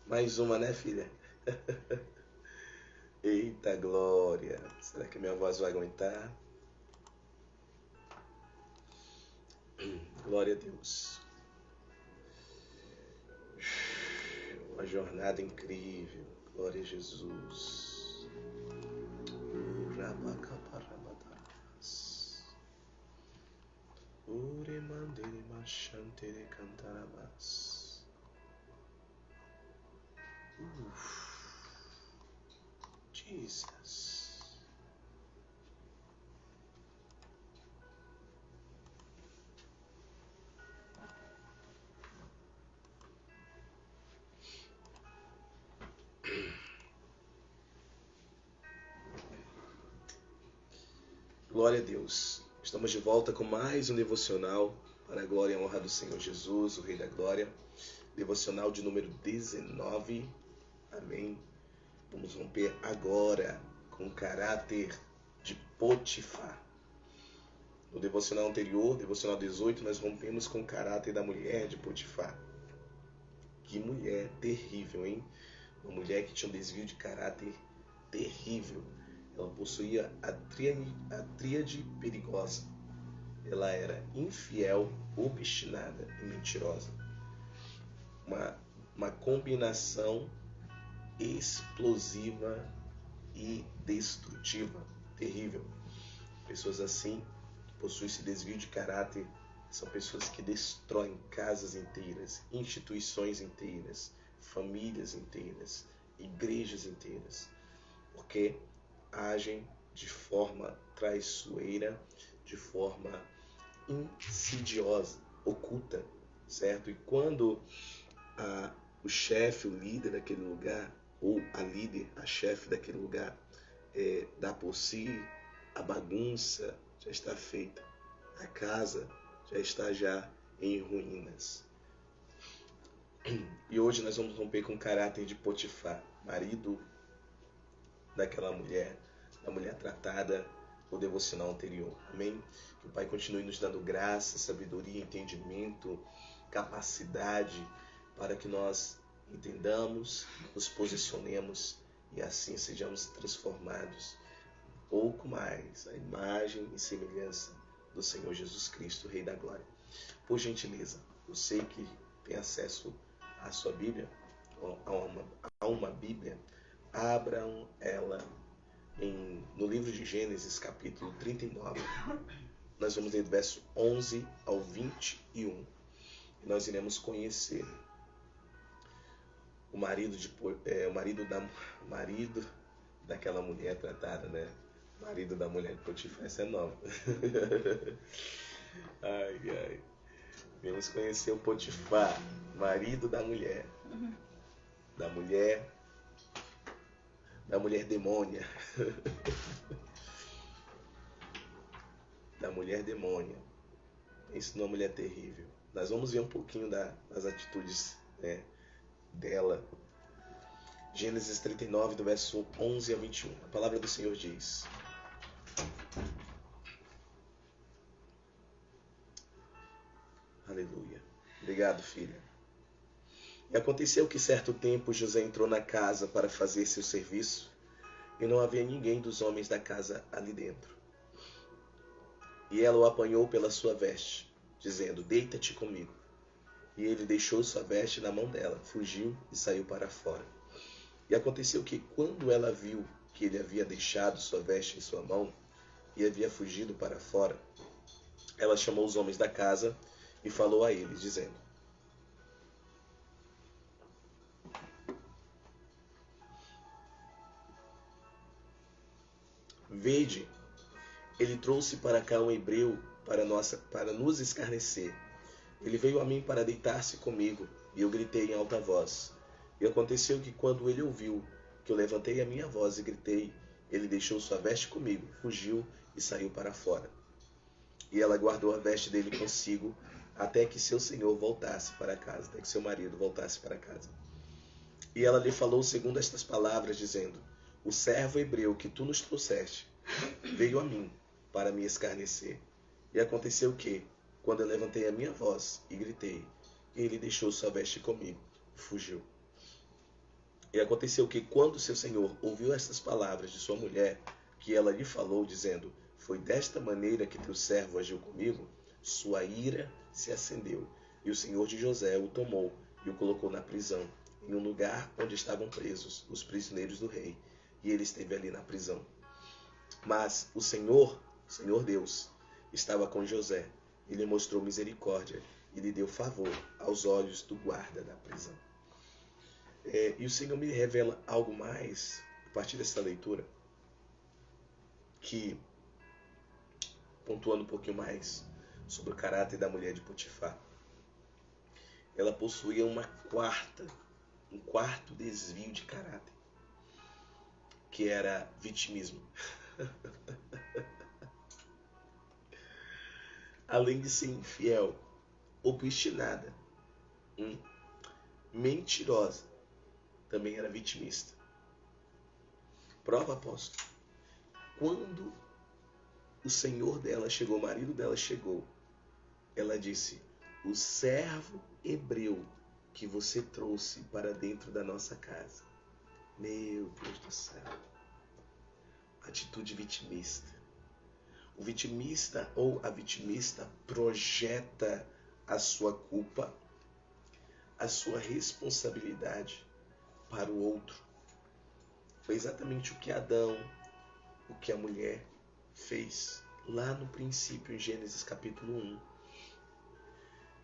Mais uma, né, filha? Eita glória! Será que minha voz vai aguentar? Glória a Deus. Uma jornada incrível. Glória a Jesus. Uremandere machantere cantarabas. Jesus. Glória a Deus. Estamos de volta com mais um devocional para a glória e a honra do Senhor Jesus, o Rei da Glória. Devocional de número 19. Amém. Vamos romper agora com o caráter de Potifar. No devocional anterior, devocional 18, nós rompemos com o caráter da mulher de Potifar. Que mulher terrível, hein? Uma mulher que tinha um desvio de caráter terrível. Ela possuía a tríade perigosa. Ela era infiel, obstinada e mentirosa. Uma combinação explosiva e destrutiva, terrível. Pessoas assim, que possuem esse desvio de caráter, são pessoas que destroem casas inteiras, instituições inteiras, famílias inteiras, igrejas inteiras, porque agem de forma traiçoeira, de forma insidiosa, oculta, certo? E quando o chefe, o líder daquele lugar, ou a líder, a chefe daquele lugar, dá por si, a bagunça já está feita, a casa já está em ruínas. E hoje nós vamos romper com o caráter de Potifar, marido daquela mulher, da mulher tratada no devocional anterior. Amém? Que o Pai continue nos dando graça, sabedoria, entendimento, capacidade para que nós entendamos, nos posicionemos e assim sejamos transformados um pouco mais à imagem e semelhança do Senhor Jesus Cristo, Rei da Glória. Por gentileza, você que tem acesso à sua Bíblia, a uma Bíblia, abram ela no livro de Gênesis, capítulo 39. Nós vamos ler do verso 11 ao 21. E nós iremos conhecer o marido daquela mulher tratada, né? Marido da mulher de Potifar, essa é nova. Ai, ai. Vamos conhecer o Potifar, marido da mulher. Da mulher demônia. Da mulher demônia. Isso não é uma mulher terrível. Nós vamos ver um pouquinho das atitudes, né, dela. Gênesis 39, do verso 11 a 21. A palavra do Senhor diz: Aleluia. Obrigado, filha. E aconteceu que certo tempo José entrou na casa para fazer seu serviço, e não havia ninguém dos homens da casa ali dentro. E ela o apanhou pela sua veste, dizendo: Deita-te comigo. E ele deixou sua veste na mão dela, fugiu e saiu para fora. E aconteceu que, quando ela viu que ele havia deixado sua veste em sua mão e havia fugido para fora, ela chamou os homens da casa e falou a eles, dizendo: Vede, ele trouxe para cá um hebreu para nos escarnecer. Ele veio a mim para deitar-se comigo, e eu gritei em alta voz. E aconteceu que, quando ele ouviu que eu levantei a minha voz e gritei, ele deixou sua veste comigo, fugiu e saiu para fora. E ela guardou a veste dele consigo, até que seu senhor voltasse para casa, até que seu marido voltasse para casa. E ela lhe falou segundo estas palavras, dizendo: O servo hebreu que tu nos trouxeste veio a mim para me escarnecer. E aconteceu que, quando eu levantei a minha voz e gritei, ele deixou sua veste comigo e fugiu. E aconteceu que quando seu senhor ouviu essas palavras de sua mulher, que ela lhe falou, dizendo: foi desta maneira que teu servo agiu comigo, sua ira se acendeu. E o senhor de José o tomou e o colocou na prisão, em um lugar onde estavam presos os prisioneiros do rei. E ele esteve ali na prisão. Mas o Senhor Deus, estava com José e lhe mostrou misericórdia e lhe deu favor aos olhos do guarda da prisão. E o Senhor me revela algo mais a partir dessa leitura, que, pontuando um pouquinho mais sobre o caráter da mulher de Potifar, ela possuía um quarto desvio de caráter, que era vitimismo. Além de ser infiel, obstinada, mentirosa, também era vitimista. Prova, apóstolo. Quando o senhor dela chegou, o marido dela chegou, ela disse: o servo hebreu que você trouxe para dentro da nossa casa. Meu Deus do céu. Atitude vitimista. O vitimista ou a vitimista projeta a sua culpa, a sua responsabilidade para o outro. Foi exatamente o que Adão, o que a mulher fez lá no princípio, em Gênesis capítulo 1.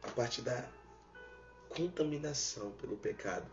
A partir da contaminação pelo pecado,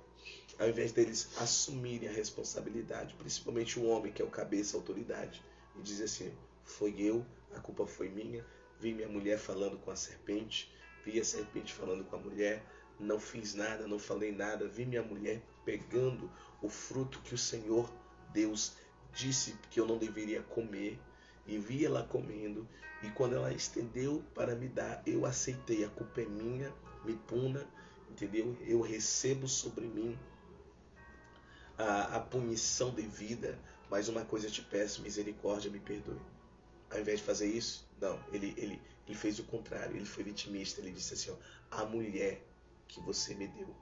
ao invés deles assumirem a responsabilidade, principalmente o homem, que é o cabeça, a autoridade, e dizer assim: foi eu, a culpa foi minha, vi minha mulher falando com a serpente, vi a serpente falando com a mulher, não fiz nada, não falei nada, vi minha mulher pegando o fruto que o Senhor Deus disse que eu não deveria comer, e vi ela comendo, e quando ela estendeu para me dar, eu aceitei, a culpa é minha, me puna, entendeu? Eu recebo sobre mim a punição devida, mas uma coisa eu te peço: misericórdia, me perdoe. Ao invés de fazer isso, não, ele fez o contrário, ele foi vitimista, ele disse assim: ó, a mulher que você me deu,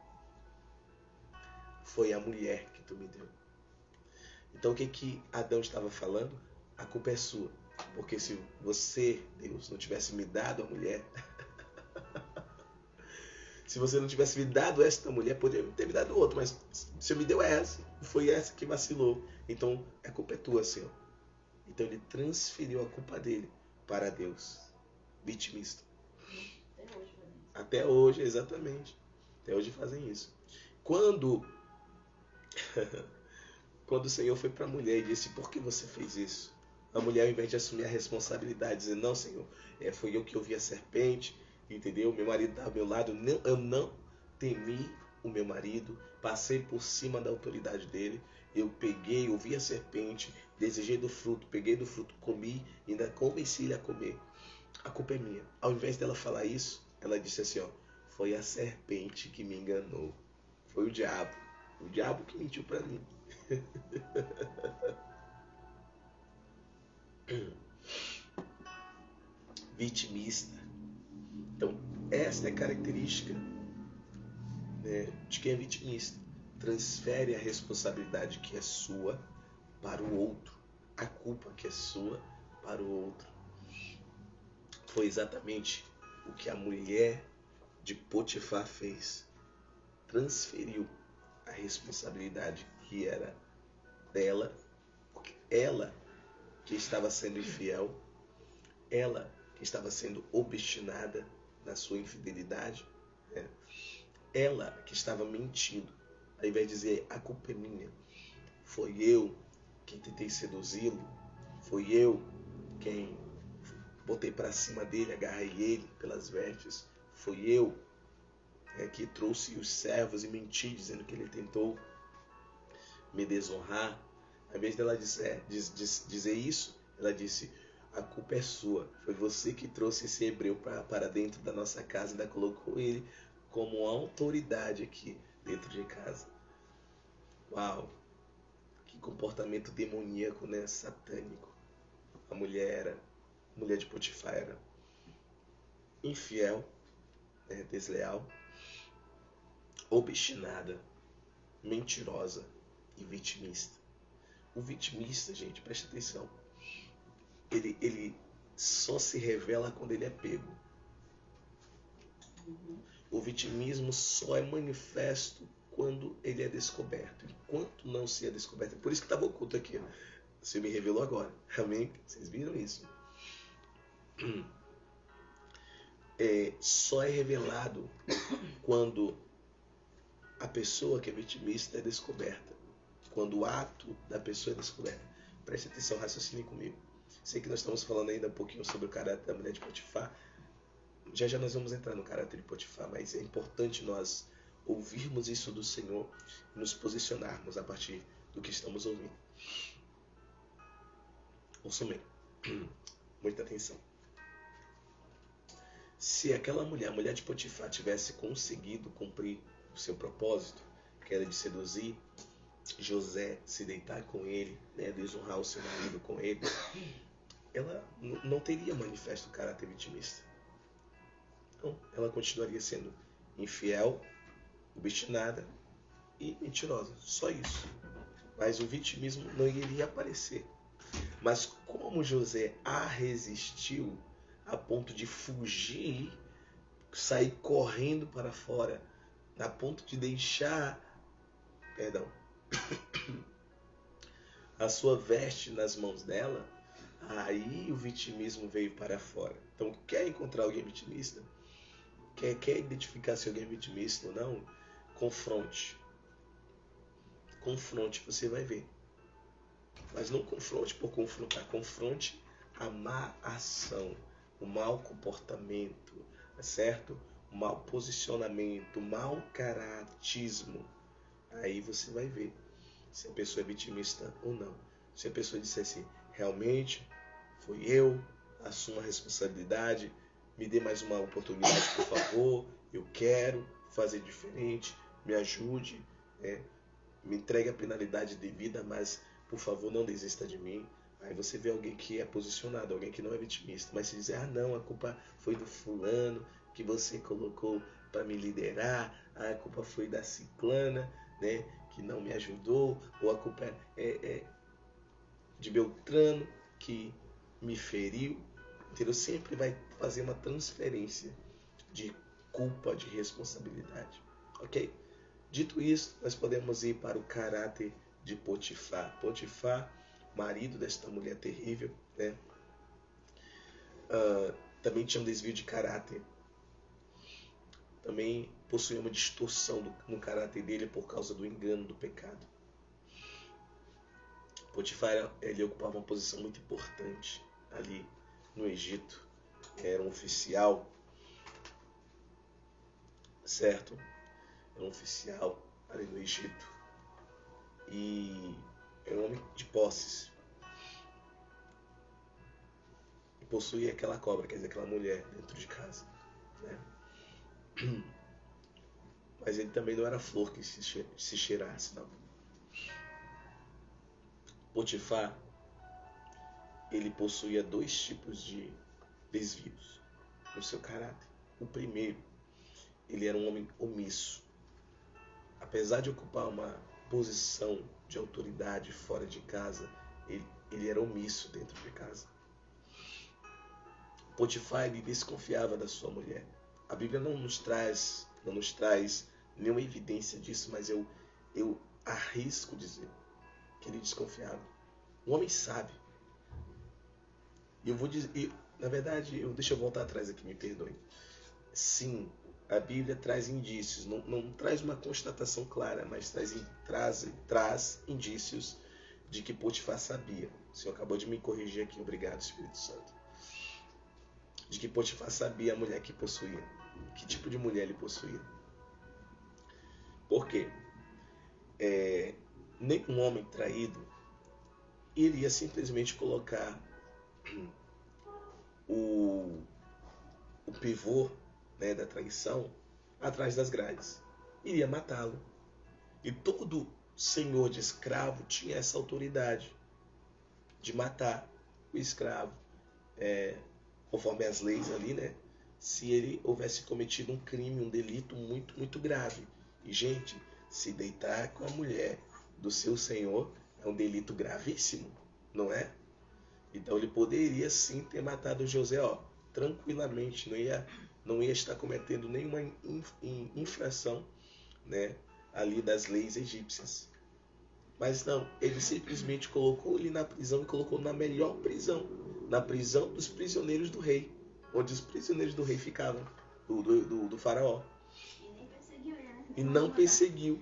foi a mulher que tu me deu. Então o que Adão estava falando? A culpa é sua, porque se você, Deus, não tivesse me dado a mulher, se você não tivesse me dado esta mulher, poderia ter me dado outra, mas você me deu essa, foi essa que vacilou, então a culpa é tua, Senhor. Então ele transferiu a culpa dele para Deus. Vitimista. Até hoje, exatamente. Até hoje fazem isso. Quando o Senhor foi para a mulher e disse: por que você fez isso? A mulher, ao invés de assumir a responsabilidade, dizer: não, Senhor, foi eu que ouvi a serpente, entendeu? Meu marido está ao meu lado. Não, eu não temi o meu marido, passei por cima da autoridade dele. Eu peguei, ouvi a serpente, desejei do fruto, peguei do fruto, comi, ainda convenci ele a comer. A culpa é minha. Ao invés dela falar isso, ela disse assim: ó, foi a serpente que me enganou. Foi o diabo que mentiu para mim. Vitimista. Então, esta é a característica, né, de quem é vitimista. Transfere a responsabilidade que é sua para o outro, a culpa que é sua para o outro. Foi exatamente o que a mulher de Potifar fez. Transferiu a responsabilidade que era dela, porque ela que estava sendo infiel, ela que estava sendo obstinada na sua infidelidade, né? Ela que estava mentindo, ao invés de dizer: a culpa é minha, foi eu quem tentei seduzi-lo, foi eu quem botei para cima dele, agarrei ele pelas vestes, foi eu que trouxe os servos e menti dizendo que ele tentou me desonrar. Ao invés dela dizer isso, ela disse: a culpa é sua, foi você que trouxe esse hebreu para dentro da nossa casa, ainda colocou ele como autoridade aqui dentro de casa. Uau, que comportamento demoníaco, né? Satânico. A mulher de Potifar era infiel, né? Desleal, obstinada, mentirosa, e vitimista. O vitimista, gente, presta atenção, ele só se revela quando ele é pego. O vitimismo só é manifesto quando ele é descoberto. Enquanto não se é descoberto. É por isso que estava oculto aqui. Você me revelou agora. Amém? Vocês viram isso? Só é revelado quando a pessoa que é vitimista é descoberta. Quando o ato da pessoa é descoberto. Preste atenção, raciocine comigo. Sei que nós estamos falando ainda um pouquinho sobre o caráter da mulher de Potifar. Já nós vamos entrar no caráter de Potifar, mas é importante nós ouvirmos isso do Senhor e nos posicionarmos a partir do que estamos ouvindo. Ouçam bem. Muita atenção. Se aquela mulher, a mulher de Potifar, tivesse conseguido cumprir o seu propósito, que era de seduzir José, se deitar com ele, né, desonrar o seu marido com ele, ela não teria manifesto o caráter vitimista. Então, ela continuaria sendo infiel, obstinada e mentirosa. Só isso. Mas o vitimismo não iria aparecer. Mas como José a resistiu a ponto de fugir, sair correndo para fora, a ponto de deixar, a sua veste nas mãos dela, aí o vitimismo veio para fora. Então, quer encontrar alguém vitimista? Quer identificar se alguém é vitimista ou não? Confronte. Confronte, você vai ver. Mas não confronte por confrontar. Confronte a má ação, o mau comportamento, certo? O mau posicionamento, o mau caratismo. Aí você vai ver se a pessoa é vitimista ou não. Se a pessoa disser assim, realmente foi eu, assumo a responsabilidade, me dê mais uma oportunidade, por favor, eu quero fazer diferente, me ajude, me entregue a penalidade devida, mas, por favor, não desista de mim. Aí você vê alguém que é posicionado, alguém que não é vitimista, mas se dizer, não, a culpa foi do fulano que você colocou para me liderar, a culpa foi da ciclana, né, que não me ajudou, ou a culpa é de Beltrano que me feriu. Entendeu? Sempre vai fazer uma transferência de culpa, de responsabilidade. Ok? Dito isso, nós podemos ir para o caráter de Potifar. Potifar, marido desta mulher terrível, né? Também tinha um desvio de caráter. Também possuía uma distorção no caráter dele por causa do engano, do pecado. Potifar, ele ocupava uma posição muito importante ali no Egito. Era um oficial, certo? Era um oficial ali no Egito. E era um homem de posses. E possuía aquela cobra, quer dizer, aquela mulher dentro de casa, né? Mas ele também não era flor que se cheirasse, não. Potifar, ele possuía dois tipos de desvios no seu caráter. O primeiro, ele era um homem omisso. Apesar de ocupar uma posição de autoridade fora de casa, ele era omisso dentro de casa. Potifar, ele desconfiava da sua mulher. A Bíblia não nos traz nenhuma evidência disso, mas eu arrisco dizer que ele desconfiava. O homem sabe. E eu vou dizer, na verdade, deixa eu voltar atrás aqui, me perdoe. Sim, a Bíblia traz indícios, não traz uma constatação clara, mas traz indícios de que Potifar sabia. O Senhor acabou de me corrigir aqui, obrigado, Espírito Santo. De que Potifar sabia a mulher que possuía. Que tipo de mulher ele possuía. Por quê? Nenhum homem traído iria simplesmente colocar o pivô, né, da traição atrás das grades. Iria matá-lo. E todo senhor de escravo tinha essa autoridade de matar o escravo, conforme as leis ali, né? Se ele houvesse cometido um crime, um delito muito, muito grave. E, gente, se deitar com a mulher do seu senhor é um delito gravíssimo, não é? Então ele poderia sim ter matado José, tranquilamente, não ia estar cometendo nenhuma infração, né, ali das leis egípcias. Mas não, ele simplesmente colocou ele na prisão e colocou na melhor prisão, na prisão dos prisioneiros do rei, onde os prisioneiros do rei ficavam, do faraó. E não perseguiu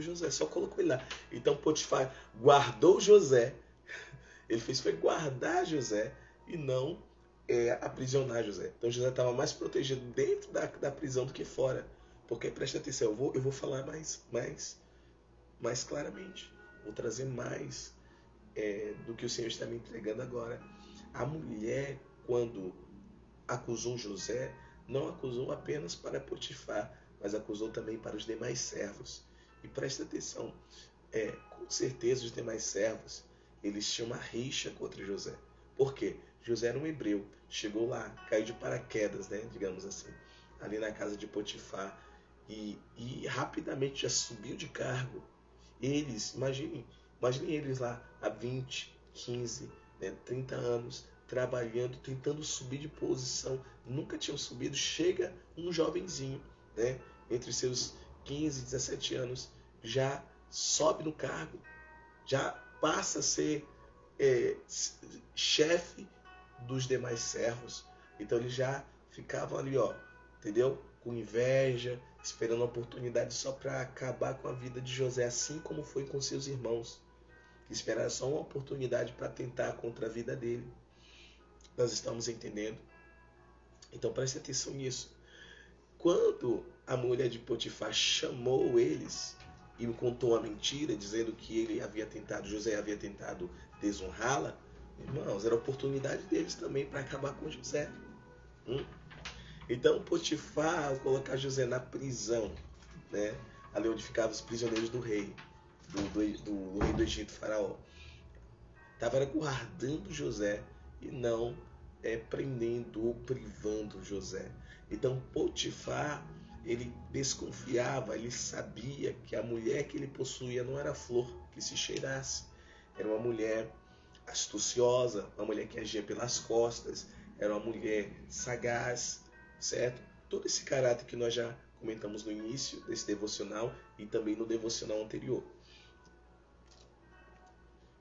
José, só colocou ele lá. Então Potifar guardou José, ele foi guardar José e não aprisionar José. Então José estava mais protegido dentro da prisão do que fora. Porque, presta atenção, eu vou falar mais claramente. Vou trazer mais do que o Senhor está me entregando agora. A mulher, quando acusou José, não acusou apenas para Potifar, mas acusou também para os demais servos. E presta atenção, com certeza os demais servos, eles tinham uma rixa contra José. Por quê? José era um hebreu, chegou lá, caiu de paraquedas, né, digamos assim, ali na casa de Potifar, e rapidamente já subiu de cargo. Eles, imaginem eles lá há 20, 15, 30 anos, trabalhando, tentando subir de posição, nunca tinham subido. Chega um jovenzinho, né, entre seus 15 e 17 anos, já sobe no cargo, já passa a ser chefe dos demais servos. Então eles já ficavam ali, entendeu? Com inveja, esperando a oportunidade só para acabar com a vida de José, assim como foi com seus irmãos, que esperaram só uma oportunidade para tentar contra a vida dele. Nós estamos entendendo? Então preste atenção nisso. Quando a mulher de Potifar chamou eles e me contou a mentira, dizendo que José havia tentado desonrá-la, irmãos, era a oportunidade deles também para acabar com José. Então Potifar, ao colocar José na prisão, né, ali onde ficavam os prisioneiros do rei, do rei do Egito, Faraó, estava guardando José e não prendendo ou privando José. Então Potifar, ele desconfiava, ele sabia que a mulher que ele possuía não era flor que se cheirasse, era uma mulher astuciosa, uma mulher que agia pelas costas, era uma mulher sagaz, certo? Todo esse caráter que nós já comentamos no início desse devocional e também no devocional anterior.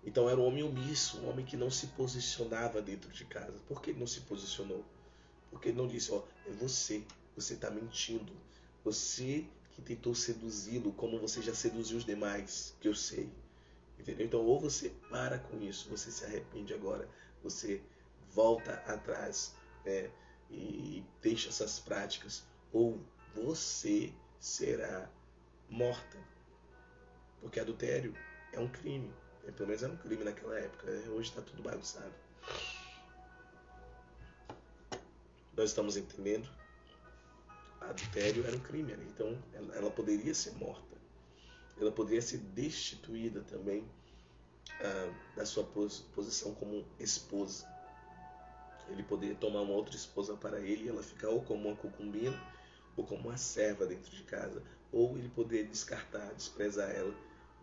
Então era um homem omisso, um homem que não se posicionava dentro de casa. Por que ele não se posicionou? Porque ele não disse, é você está mentindo. Você que tentou seduzi-lo, como você já seduziu os demais, que eu sei. Entendeu? Então ou você para com isso, você se arrepende agora, você volta atrás, e deixa essas práticas, ou você será morta. Porque adultério é um crime. Pelo menos era um crime naquela época. Hoje está tudo bagunçado. Nós estamos entendendo? Adultério era um crime. Então ela poderia ser morta. Ela poderia ser destituída também da sua posição como esposa. Ele poderia tomar uma outra esposa para ele e ela ficar ou como uma concubina ou como uma serva dentro de casa. Ou ele poderia descartar, desprezar ela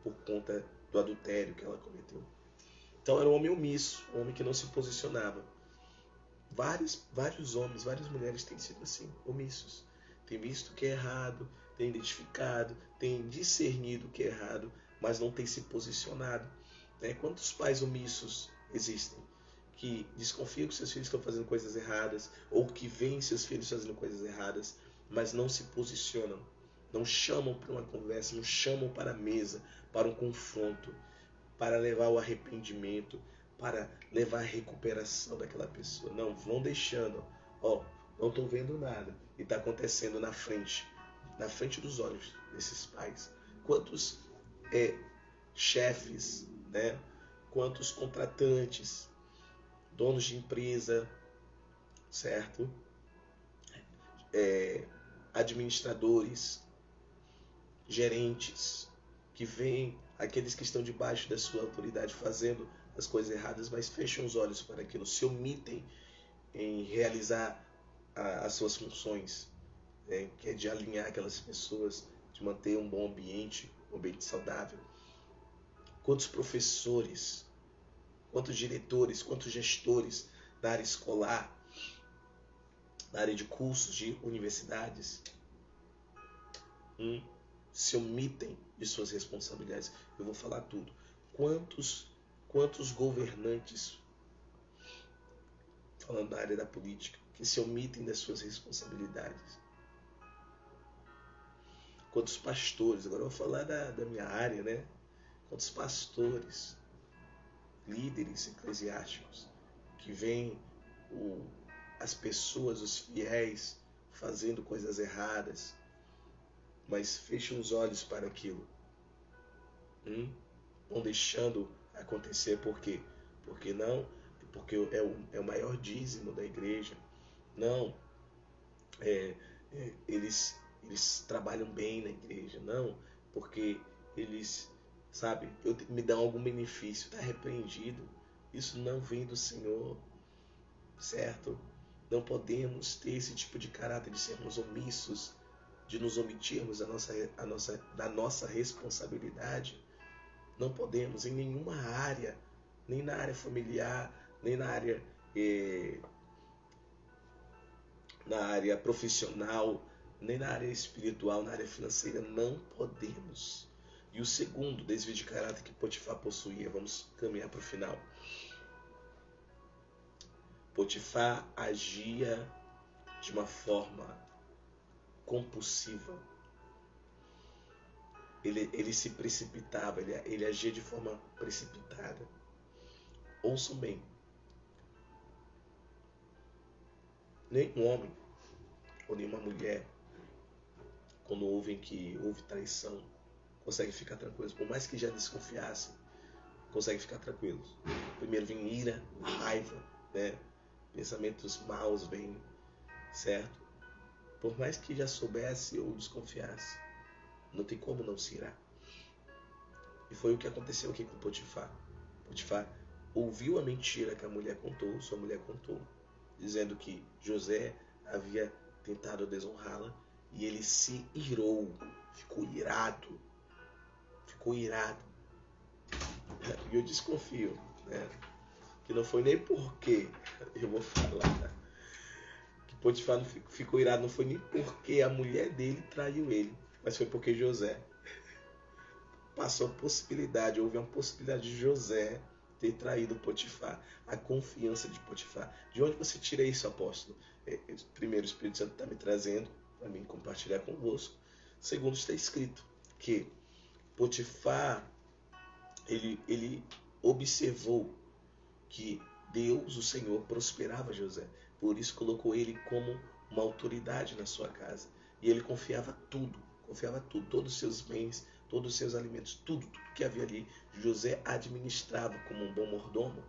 por conta do adultério que ela cometeu. Então era um homem omisso, um homem que não se posicionava. Vários homens, várias mulheres têm sido assim, omissos. Tem visto o que é errado, tem identificado, tem discernido o que é errado, mas não tem se posicionado. Quantos pais omissos existem? Que desconfiam que seus filhos estão fazendo coisas erradas, ou que veem seus filhos fazendo coisas erradas, mas não se posicionam, não chamam para uma conversa, não chamam para a mesa, para um confronto, para levar o arrependimento, para levar a recuperação daquela pessoa. Não, vão deixando, não estou vendo nada, e está acontecendo na frente dos olhos desses pais. Quantos chefes, quantos contratantes, donos de empresa, certo? Administradores, gerentes, que veem aqueles que estão debaixo da sua autoridade fazendo as coisas erradas, mas fecham os olhos para aquilo, se omitem em realizar as suas funções, que é de alinhar aquelas pessoas, de manter um bom ambiente, um ambiente saudável. quantos professores, quantos diretores, quantos gestores na área escolar, na área de cursos de universidades, se omitem de suas responsabilidades. Eu vou falar tudo. Quantos governantes, falando da área da política, que se omitem das suas responsabilidades? Quantos pastores, agora eu vou falar da minha área, né? Quantos pastores, líderes eclesiásticos, que veem as pessoas, os fiéis, fazendo coisas erradas, mas fecham os olhos para aquilo. Não deixando acontecer. Por quê? Porque não, porque é o maior dízimo da igreja. Não, eles trabalham bem na igreja. Não, porque eles, sabe, me dão algum benefício. Está repreendido. Isso não vem do Senhor, certo? Não podemos ter esse tipo de caráter de sermos omissos, de nos omitirmos da nossa responsabilidade. Não podemos em nenhuma área, nem na área familiar, nem na área profissional, nem na área espiritual, na área financeira. Não podemos. E o segundo desvio de caráter que Potifar possuía, vamos caminhar para o final. Potifar agia de uma forma compulsiva. Ele se precipitava, ele agia de forma precipitada. Ouçam bem. Nem um homem ou nenhuma mulher, quando ouvem que houve traição, consegue ficar tranquilos. Por mais que já desconfiassem, consegue ficar tranquilos. Primeiro vem ira, raiva, né? Pensamentos maus vêm, certo? Por mais que já soubesse ou desconfiasse, não tem como não se irar. E foi o que aconteceu aqui com Potifar. Potifar ouviu a mentira que a mulher contou, sua mulher contou, dizendo que José havia tentado desonrá-la, e ele se irou, ficou irado. E eu desconfio, né, que não foi nem porque, eu vou falar, que Potifar não ficou irado, não foi nem porque a mulher dele traiu ele, mas foi porque José passou a possibilidade, houve uma possibilidade de José ter traído Potifar, a confiança de Potifar. De onde você tira isso, apóstolo? Primeiro, o Espírito Santo está me trazendo para mim compartilhar convosco. Segundo, está escrito que Potifar, ele observou que Deus, o Senhor, prosperava José. Por isso colocou ele como uma autoridade na sua casa. E ele confiava tudo, todos os seus bens, todos os seus alimentos, tudo que havia ali, José administrava como um bom mordomo,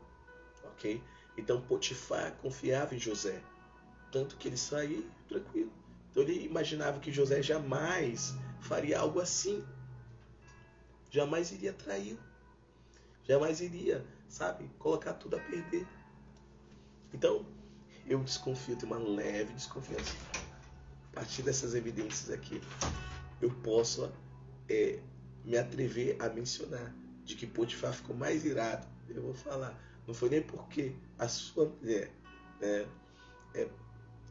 ok? Então Potifar confiava em José, tanto que ele saía tranquilo. Então ele imaginava que José jamais faria algo assim, jamais iria traí-lo, jamais iria, sabe, colocar tudo a perder. Então eu desconfio, tenho uma leve desconfiança. A partir dessas evidências aqui, eu posso me atrever a mencionar de que Potifar ficou mais irado. Eu vou falar, não foi nem porque a sua mulher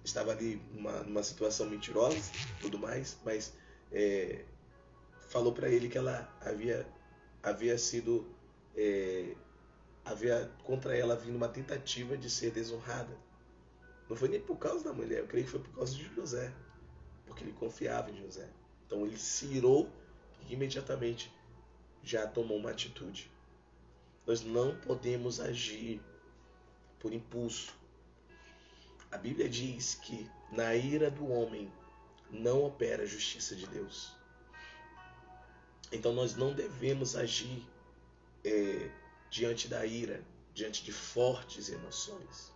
estava ali numa situação mentirosa, tudo mais, mas falou para ele que ela havia sido, havia contra ela vindo uma tentativa de ser desonrada. Não foi nem por causa da mulher, eu creio que foi por causa de José, porque ele confiava em José. Então ele se irou e imediatamente já tomou uma atitude. Nós não podemos agir por impulso. A Bíblia diz que na ira do homem não opera a justiça de Deus. Então nós não devemos agir diante da ira, diante de fortes emoções.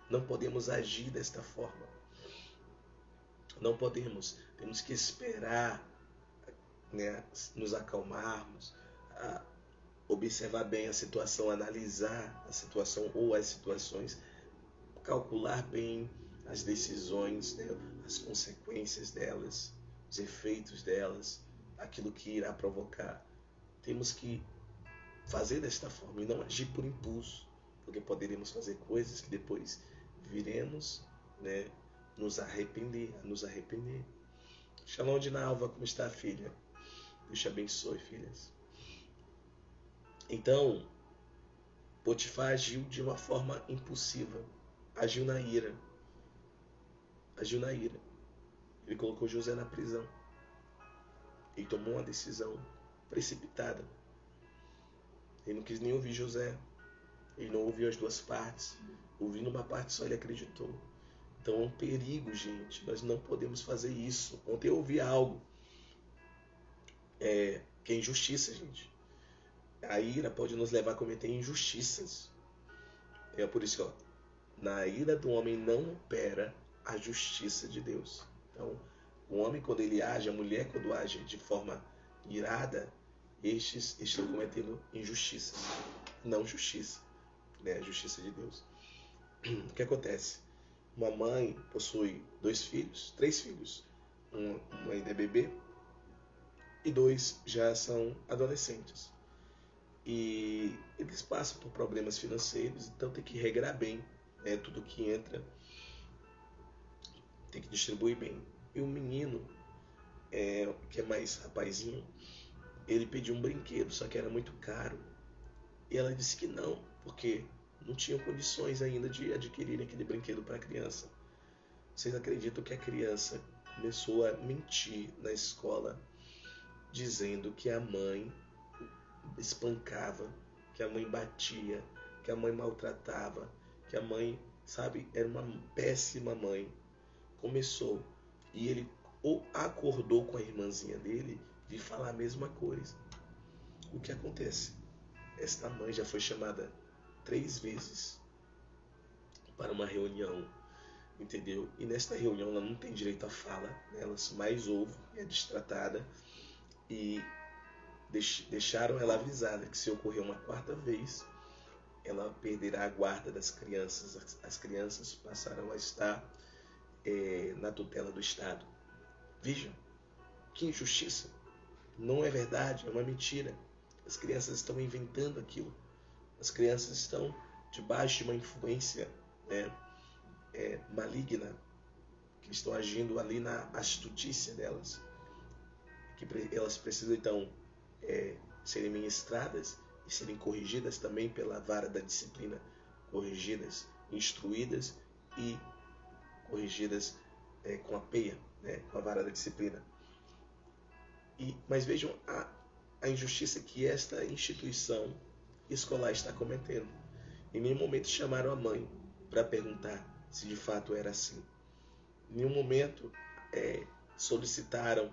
Não podemos agir desta forma. Não podemos. Temos que esperar, né, nos acalmarmos, observar bem a situação, analisar a situação ou as situações, calcular bem as decisões, né, as consequências delas, os efeitos delas, aquilo que irá provocar. Temos que fazer desta forma e não agir por impulso, porque poderíamos fazer coisas que depois viremos, né, nos arrepender. Shalom de Nalva, como está, filha? Deus te abençoe, filhas. Então, Potifar agiu de uma forma impulsiva, agiu na ira. Ele colocou José na prisão. Ele tomou uma decisão precipitada. Ele não quis nem ouvir José. Ele não ouviu as duas partes. Ouvindo uma parte só, ele acreditou. Então é um perigo, gente. Nós não podemos fazer isso. Ontem eu ouvi algo que é injustiça, gente. A ira pode nos levar a cometer injustiças. É por isso que, na ira do homem não opera a justiça de Deus. Então, o homem, quando ele age, a mulher, quando age de forma irada, estes estão cometendo injustiça, não justiça, né? A justiça de Deus. O que acontece? Uma mãe possui 3 filhos. Um ainda é bebê e 2 já são adolescentes. E eles passam por problemas financeiros, então tem que regrar bem, né? Tudo que entra tem que distribuir bem. E o menino, que é mais rapazinho, ele pediu um brinquedo, só que era muito caro. E ela disse que não, porque não tinham condições ainda de adquirir aquele brinquedo para a criança. Vocês acreditam que a criança começou a mentir na escola, dizendo que a mãe espancava, que a mãe batia, que a mãe maltratava, que a mãe, sabe, era uma péssima mãe. Começou, e ele acordou com a irmãzinha dele de falar a mesma coisa. O que acontece? Esta mãe já foi chamada 3 vezes para uma reunião, entendeu? E nesta reunião ela não tem direito à fala, né? Ela mais ouve, é destratada, e deixaram ela avisada que se ocorrer uma 4ª vez, ela perderá a guarda das crianças. As crianças passarão a estar na tutela do Estado. Vejam, que injustiça. Não é verdade, é uma mentira. As crianças estão inventando aquilo. As crianças estão debaixo de uma influência, né, maligna, que estão agindo ali na astutícia delas. Que elas precisam, então, serem ministradas e serem corrigidas também pela vara da disciplina. Corrigidas, instruídas e corrigidas com a peia, né, com a vara da disciplina. Mas vejam a injustiça que esta instituição escolar está cometendo. Em nenhum momento chamaram a mãe para perguntar se de fato era assim. Em nenhum momento solicitaram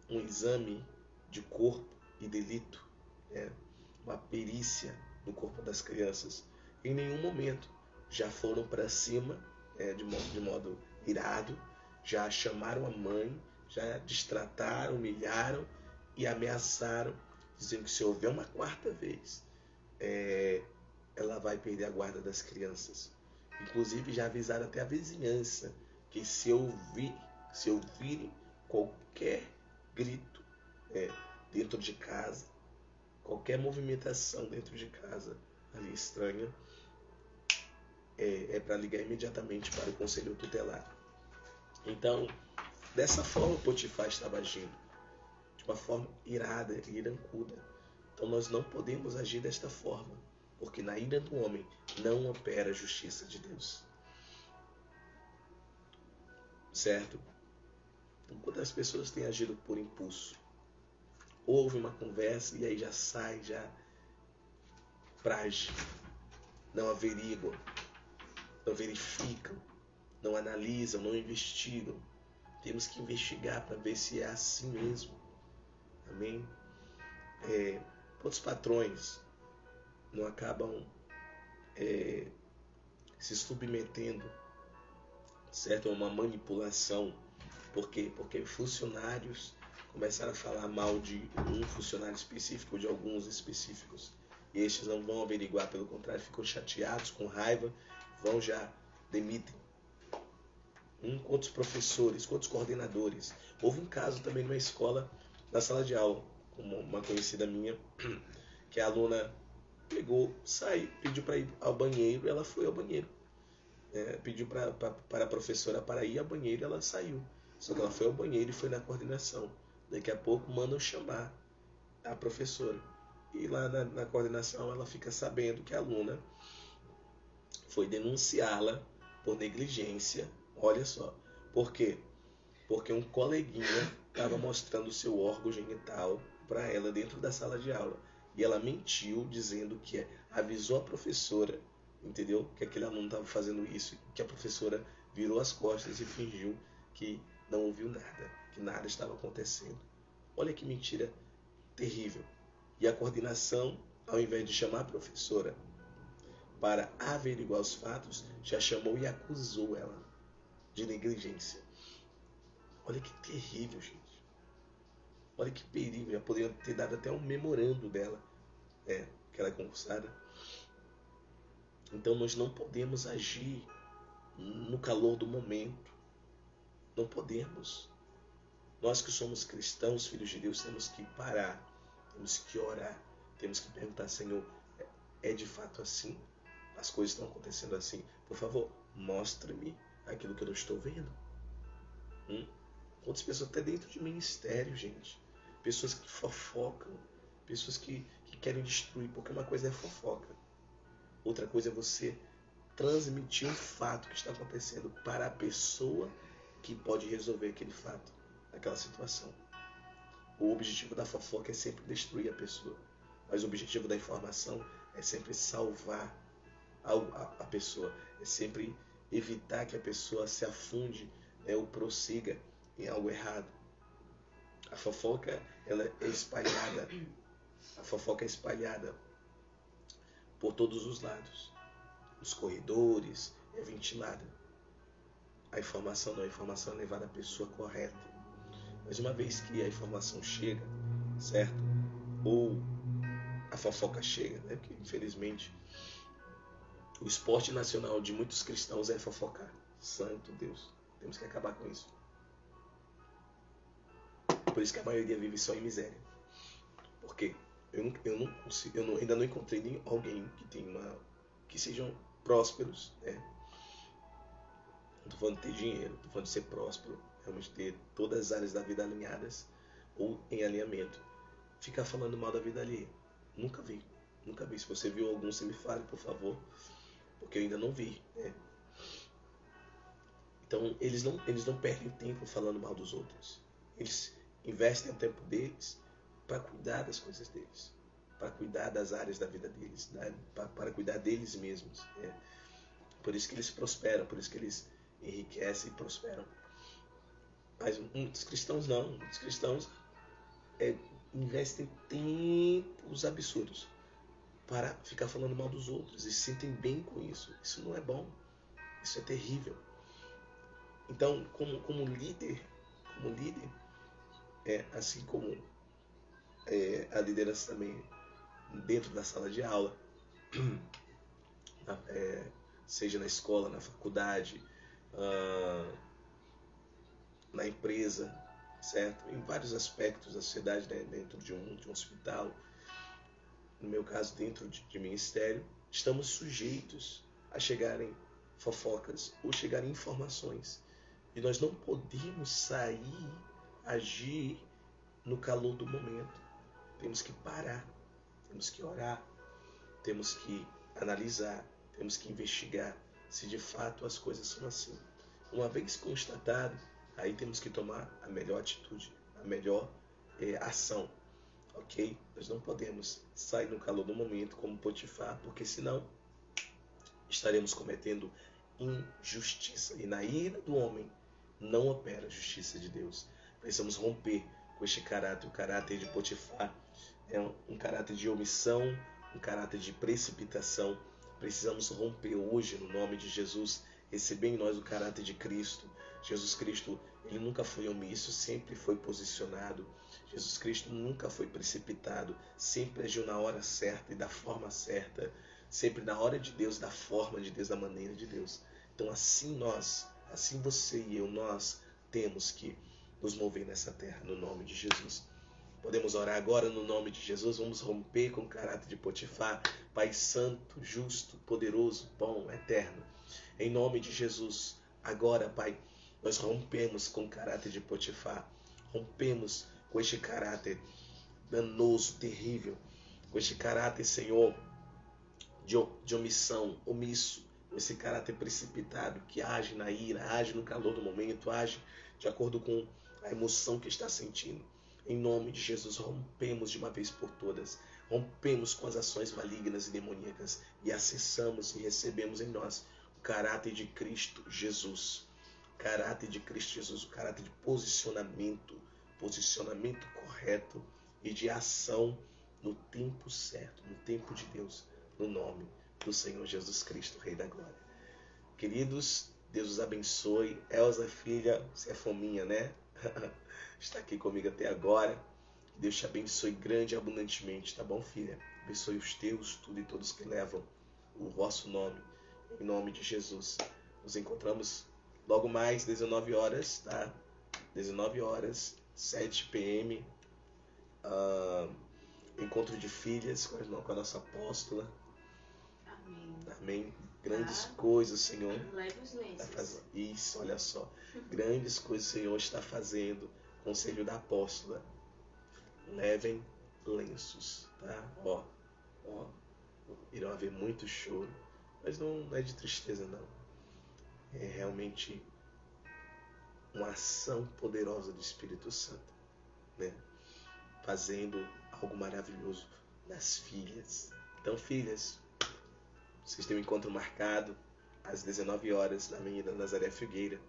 um exame de corpo e delito, uma perícia no corpo das crianças. Em nenhum momento já foram para cima, de modo irado, já chamaram a mãe, já destrataram, humilharam e ameaçaram, dizendo que se houver uma 4ª vez, ela vai perder a guarda das crianças. Inclusive já avisaram até a vizinhança que se ouvirem qualquer grito dentro de casa, qualquer movimentação dentro de casa ali estranha, para ligar imediatamente para o conselho tutelar. Então, dessa forma Potifar estava agindo, de uma forma irada e irancuda. Então nós não podemos agir desta forma, porque na ira do homem não opera a justiça de Deus. Certo? Então, quantas pessoas têm agido por impulso? Houve uma conversa e aí já sai, já frage, não averiguam, não verificam, não analisam, não investigam. Temos que investigar para ver se é assim mesmo. Amém? Quantos patrões não acabam se submetendo, certo, a uma manipulação? Por quê? Porque funcionários começaram a falar mal de um funcionário específico, de alguns específicos. E estes não vão averiguar, pelo contrário, ficam chateados, com raiva, já demitem. Quantos professores, quantos coordenadores. Houve um caso também numa escola, na sala de aula, com uma conhecida minha, que a aluna pegou, saiu, pediu para ir ao banheiro, ela foi ao banheiro. Pediu para a professora para ir ao banheiro, ela saiu. Só que ela foi ao banheiro e foi na coordenação. Daqui a pouco mandam chamar a professora. E lá na coordenação ela fica sabendo que a aluna foi denunciá-la por negligência. Olha só. Por quê? Porque um coleguinha estava mostrando o seu órgão genital para ela dentro da sala de aula. E ela mentiu dizendo que avisou a professora, entendeu? Que aquele aluno estava fazendo isso, que a professora virou as costas e fingiu que não ouviu nada, que nada estava acontecendo. Olha que mentira terrível. E a coordenação, ao invés de chamar a professora para averiguar os fatos, já chamou e acusou ela de negligência. Olha que terrível, gente. Olha que perigo. Já poderia ter dado até um memorando dela, que ela é concursada. Então nós não podemos agir no calor do momento. Não podemos. Nós que somos cristãos, filhos de Deus, temos que parar. Temos que orar. Temos que perguntar, Senhor, é de fato assim? As coisas estão acontecendo assim? Por favor, mostre-me aquilo que eu não estou vendo. Quantas pessoas até dentro de ministério, gente. Pessoas que fofocam. Pessoas que querem destruir. Porque uma coisa é fofoca. Outra coisa é você transmitir um fato que está acontecendo para a pessoa que pode resolver aquele fato, aquela situação. O objetivo da fofoca é sempre destruir a pessoa. Mas o objetivo da informação é sempre salvar a pessoa. É sempre evitar que a pessoa se afunde, ou prossiga em algo errado. A fofoca, ela é espalhada. A fofoca é espalhada por todos os lados. Nos corredores, é ventilada. A informação não, a informação é levada à pessoa correta. Mas uma vez que a informação chega, certo? Ou a fofoca chega, né? Porque infelizmente o esporte nacional de muitos cristãos é fofocar. Santo Deus, temos que acabar com isso. Por isso que a maioria vive só em miséria. Porque ainda não encontrei alguém que sejam prósperos, né? Não estou falando de ter dinheiro, estou falando de ser próspero, realmente ter todas as áreas da vida alinhadas ou em alinhamento. Ficar falando mal da vida alheia. Nunca vi. Se você viu algum, você me fale, por favor, porque eu ainda não vi, né? Então, eles não perdem tempo falando mal dos outros. Eles investem o tempo deles para cuidar das coisas deles, para cuidar das áreas da vida deles, né? Para cuidar deles mesmos, né? Por isso que eles prosperam, por isso que eles enriquecem e prosperam. Mas muitos cristãos não. Muitos cristãos investem tempos absurdos para ficar falando mal dos outros e se sentem bem com isso. Isso não é bom. Isso é terrível. Então, como líder, assim como a liderança também dentro da sala de aula, seja na escola, na faculdade, na empresa, certo? Em vários aspectos da sociedade, né? Dentro de um hospital, no meu caso dentro de ministério, estamos sujeitos a chegarem fofocas ou chegarem informações. E nós não podemos sair, agir no calor do momento. Temos que parar, temos que orar, temos que analisar, temos que investigar se de fato as coisas são assim. Uma vez constatado, aí temos que tomar a melhor atitude, a melhor ação, ok? Nós não podemos sair no calor do momento como Potifar, porque senão estaremos cometendo injustiça. E na ira do homem não opera a justiça de Deus. Precisamos romper com este caráter. O caráter de Potifar é um caráter de omissão, um caráter de precipitação. Precisamos romper hoje, no nome de Jesus, receber em nós o caráter de Cristo. Jesus Cristo, ele nunca foi omisso, sempre foi posicionado. Jesus Cristo nunca foi precipitado, sempre agiu na hora certa e da forma certa, sempre na hora de Deus, da forma de Deus, da maneira de Deus. Então assim você e eu, nós temos que nos mover nessa terra, no nome de Jesus. Podemos orar agora no nome de Jesus. Vamos romper com o caráter de Potifar. Pai santo, justo, poderoso, bom, eterno. Em nome de Jesus, agora, Pai, nós rompemos com o caráter de Potifar. Rompemos com este caráter danoso, terrível. Com este caráter, Senhor, de omissão, omisso. Com esse caráter precipitado que age na ira, age no calor do momento, age de acordo com a emoção que está sentindo. Em nome de Jesus, rompemos de uma vez por todas. Rompemos com as ações malignas e demoníacas e acessamos e recebemos em nós o caráter de Cristo Jesus. Caráter de Cristo Jesus, o caráter de posicionamento correto e de ação no tempo certo, no tempo de Deus, no nome do Senhor Jesus Cristo, Rei da Glória. Queridos, Deus os abençoe. Elza, filha, você é fominha, né? Está aqui comigo até agora. Deus te abençoe grande e abundantemente, tá bom, filha? Abençoe os teus, tudo e todos que levam o vosso nome, em nome de Jesus. Nos encontramos logo mais, 19 horas, tá? 19 horas, 7 p.m. Encontro de filhas com a nossa apóstola. Amém. Amém. Grandes coisas, Senhor. Leve os lenços. Isso, olha só. Grandes coisas o Senhor está fazendo. Conselho da apóstola. Levem lenços, tá? Ó. Irão haver muito choro. Mas não é de tristeza, não. É realmente uma ação poderosa do Espírito Santo, né? Fazendo algo maravilhoso nas filhas. Então, filhas, vocês têm um encontro marcado às 19 horas na Avenida Nazaré Figueira,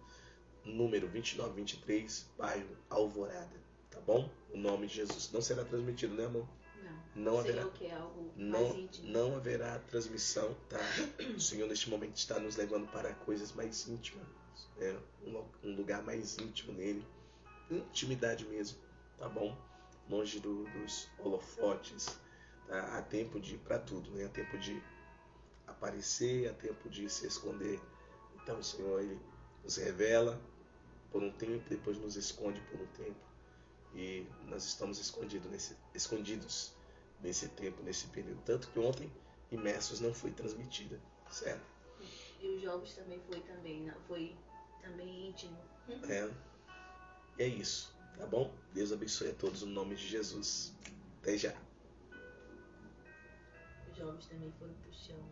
número 2923, bairro Alvorada, tá bom? O nome de Jesus. Não será transmitido, né, amor? Não haverá. Que é algo mais íntimo. Não haverá transmissão, tá? O Senhor neste momento está nos levando para coisas mais íntimas, né? Um lugar mais íntimo nele, intimidade mesmo, tá bom? Longe dos holofotes, tá? Há tempo para tudo, né? Há tempo de aparecer, há tempo de se esconder. Então o Senhor, Ele nos revela por um tempo, depois nos esconde por um tempo. E nós estamos escondidos nesse tempo, nesse período. Tanto que ontem, Imersos não foi transmitida, certo? E os jogos também foi também íntimo. É isso, tá bom? Deus abençoe a todos no nome de Jesus. Até já. Os jogos também foram pro chão.